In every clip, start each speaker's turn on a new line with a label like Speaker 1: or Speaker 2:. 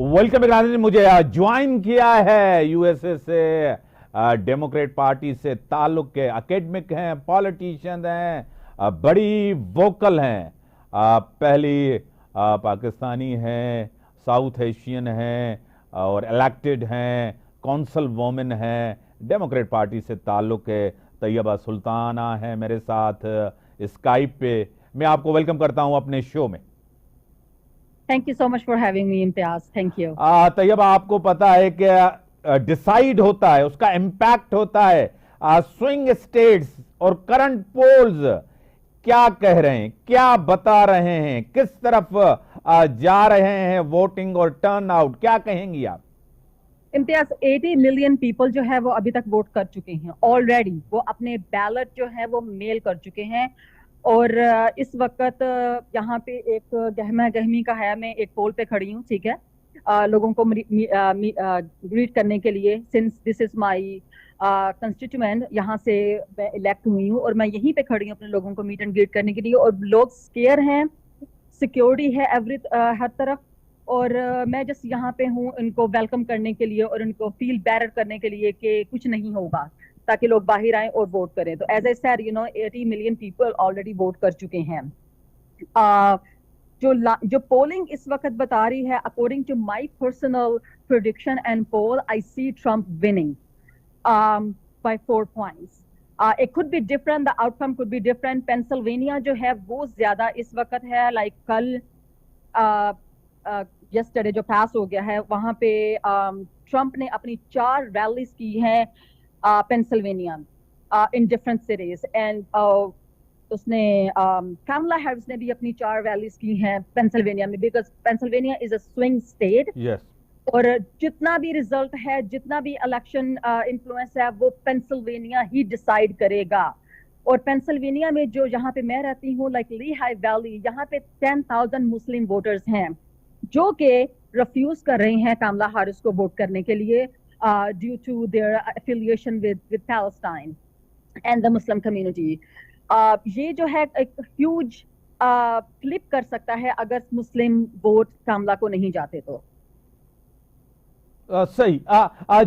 Speaker 1: Welcome राजनीति। मुझे join किया है यूएसए से, डेमोक्रेट पार्टी से ताल्लुक के एकेडमिक हैं, पॉलिटिशियन हैं, बड़ी वोकल हैं, पहली पाकिस्तानी हैं, साउथ एशियन हैं और इलेक्टेड हैं, कौंसल वोमेन हैं, डेमोक्रेट पार्टी से ताल्लुक है। तैयबा सुल्ताना है मेरे साथ स्काइप पे। मैं आपको वेलकम करता हूं अपने शो में।
Speaker 2: Thank you so much for having me Imtiaz. Thank you.
Speaker 1: Tayyaba, आपको पता है कि डिसाइड होता है, उसका इम्पैक्ट होता है स्विंग स्टेट्स और करंट पोल्स क्या कह रहे हैं, क्या बता रहे हैं, किस तरफ जा रहे हैं वोटिंग और टर्न आउट, क्या कहेंगी आप?
Speaker 2: इम्तियाज, 80 मिलियन पीपल जो है वो अभी तक वोट कर चुके हैं ऑलरेडी। वो अपने बैलेट जो है वो मेल कर चुके हैं और इस वक्त यहाँ पे एक गहमा गहमी का है। मैं एक पोल पे खड़ी हूँ, ठीक है, लोगों को ग्रीट करने के लिए। Since this is my constituent, यहाँ से मैं इलेक्ट हुई हूँ और मैं यहीं पे खड़ी हूँ अपने लोगों को मीट एंड ग्रीट करने के लिए। और लोग स्केयर हैं, सिक्योरिटी है हर तरफ। और मैं जस्ट यहाँ पे हूँ इनको वेलकम करने के लिए और इनको फील बेटर करने के लिए कि कुछ नहीं होगा, ताकि लोग बाहर आए और वोट करें। तो as I said, 80 million people already vote कर चुके हैं। जो पोलिंग इस वक्त बता रही है, according to my personal prediction and poll, I see Trump winning by 4 points. It could be different, the outcome could be different. Pennsylvania जो है वो ज्यादा इस वक्त है, लाइक कल यस्टरडे जो पास हो गया है, वहां पे ट्रम्प ने अपनी 4 रैलीज की हैं Pennsylvania in different cities. And उसने कमला हैरिस ने भी अपनी 4 रैलीज की हैं पेंसिल्वेनिया में, because Pennsylvania is a swing state. और जितना भी रिजल्ट है, जितना भी इलेक्शन इन्फ्लुएंस है, वो पेंसिल्वेनिया ही डिसाइड करेगा। और पेंसिल्वेनिया में जो यहाँ पे मैं रहती हूँ, लाइक लीहाई वैली, यहाँ पे 10,000 मुस्लिम वोटर्स हैं जो कि रिफ्यूज कर रहे हैं कमला हैरिस को वोट करने के लिए due to their affiliation with Palestine and the Muslim community. ये जो है एक ह्यूज फ्लिप कर सकता है अगर मुस्लिम वोट कमला को नहीं जाते तो।
Speaker 1: सही।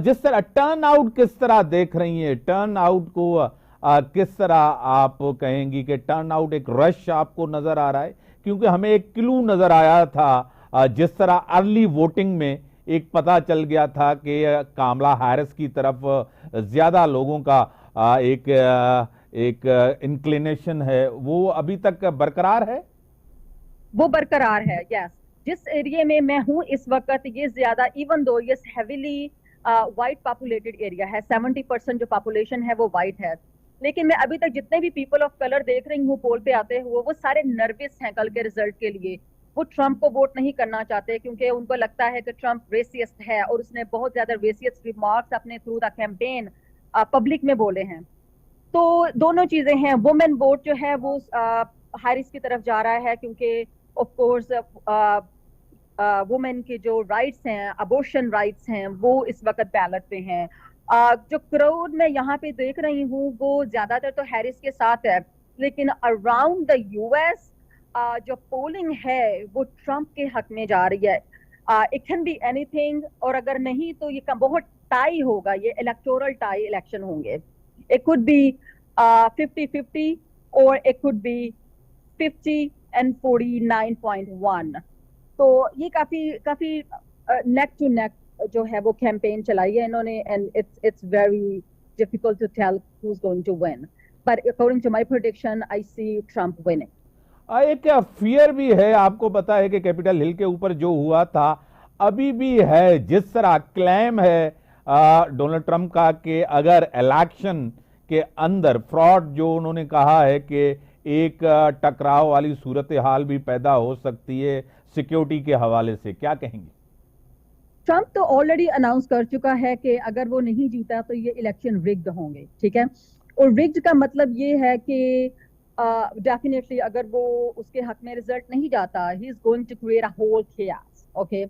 Speaker 1: जिस तरह टर्न आउट किस तरह देख रही हैं, टर्न आउट को किस तरह आप कहेंगी कि टर्न आउट एक रश आपको नजर आ रहा है? क्योंकि हमें एक क्लू नजर आया था जिस तरह अर्ली वोटिंग में एक पता चल गया था कि कमला हैरिस की तरफ ज्यादा लोगों का एक इंक्लिनेशन है, वो अभी तक बरकरार है?
Speaker 2: वो बरकरार है, यस। जिस एरिया में मैं हूँ इस वक्त, ये ज्यादा, इवन दो ये हेविली वाइट पॉपुलेटेड एरिया है, 70% जो पॉपुलेशन है वो वाइट है, लेकिन मैं अभी तक जितने भी पीपल ऑफ कलर देख रही हूँ पोल पे आते हुए, वो सारे नर्वस हैं कल के रिजल्ट के लिए। वो ट्रम्प को वोट नहीं करना चाहते क्योंकि उनको लगता है कि ट्रम्प रेसिस्ट है और उसने बहुत ज्यादा रेसिस्ट रिमार्क्स अपने थ्रू द कैंपेन पब्लिक में बोले हैं। तो दोनों चीजें हैं। वुमेन वोट जो है वो हैरिस की तरफ जा रहा है क्योंकि ऑफ कोर्स वुमेन के जो राइट्स हैं, अबॉर्शन राइट्स हैं, वो इस वक्त बैलेट पे हैं। जो क्राउड मैं यहाँ पे देख रही हूँ वो ज्यादातर तो हैरिस के साथ है, लेकिन अराउंड द यूएस जो पोलिंग है वो ट्रम्प के हक में जा रही है। इट कैन बी एनीथिंग, और अगर नहीं तो ये बहुत टाई होगा, ये इलेक्टोरल टाई इलेक्शन होंगे। इट कुड बी 50-50 और इट कुड बी 50 and 49.1। तो ये काफी नेक टू नेक जो है वो कैंपेन चलाई है इन्होंने, and it's very difficult to tell who is going to win, but according to my prediction I see Trump winning.
Speaker 1: एक फियर भी है, आपको पता है कि कैपिटल हिल के ऊपर जो हुआ था अभी भी है। जिस तरह क्लेम है डोनाल्ड ट्रंप का कि अगर इलेक्शन के अंदर फ्रॉड, जो उन्होंने कहा है कि एक टकराव वाली सूरत हाल भी पैदा हो सकती है सिक्योरिटी के हवाले से, क्या कहेंगे?
Speaker 2: ट्रम्प तो ऑलरेडी अनाउंस कर चुका है कि अगर वो नहीं जीता तो ये इलेक्शन रिग्ड होंगे, ठीक है। और रिग्ड का मतलब ये है कि डेफिनेटली अगर वो उसके हक में रिजल्ट नहीं जाता, he is going to create a whole chaos. Okay,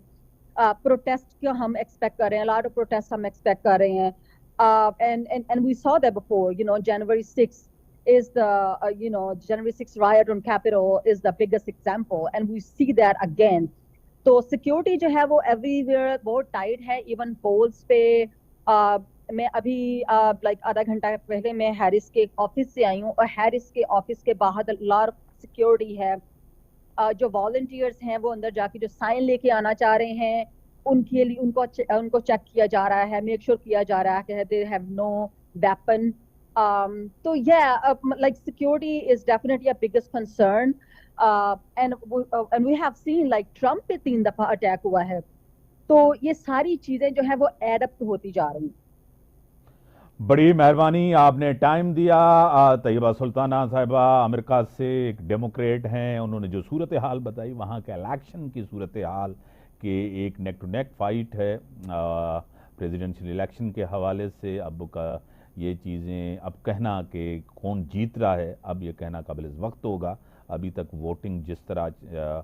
Speaker 2: protest का हम एक्सपेक्ट कर रहे हैं, लॉट ऑफ प्रोटेस्ट हम एक्सपेक्ट कर रहे हैं, and we saw that before, January 6th is the January 6th riot on Capitol is the biggest example, and we see that again. तो सिक्योरिटी जो है वो एवरीवेयर बहुत टाइट है, इवन पोल्स पे। मैं अभी लाइक आधा घंटा पहले मैं हैरिस के ऑफिस से आई हूँ, और हैरिस के ऑफिस के बाहर लार सिक्योरिटी है। जो वॉलंटियर्स हैं वो अंदर जाके जो साइन लेके आना चाह रहे हैं, उनके लिए उनको चेक किया जा रहा है, मेक श्योर किया जा रहा है कि दे हैव नो वेपन। तो like security is definitely a biggest concern. And we have seen like Trump पे 3 दफा अटैक हुआ है। तो ये सारी चीजें जो है वो एड अप होती जा रही हैं।
Speaker 1: बड़ी मेहरबानी, आपने टाइम दिया। तैयबा सुल्ताना साहिबा अमेरिका से एक डेमोक्रेट हैं, उन्होंने जो सूरत हाल बताई वहाँ के इलेक्शन की सूरत हाल कि एक नेक टू नेक फाइट है प्रेसिडेंशियल इलेक्शन के हवाले से। अब का ये चीज़ें अब कहना कि कौन जीत रहा है, अब ये कहना काबिल वक्त होगा। अभी तक वोटिंग जिस तरह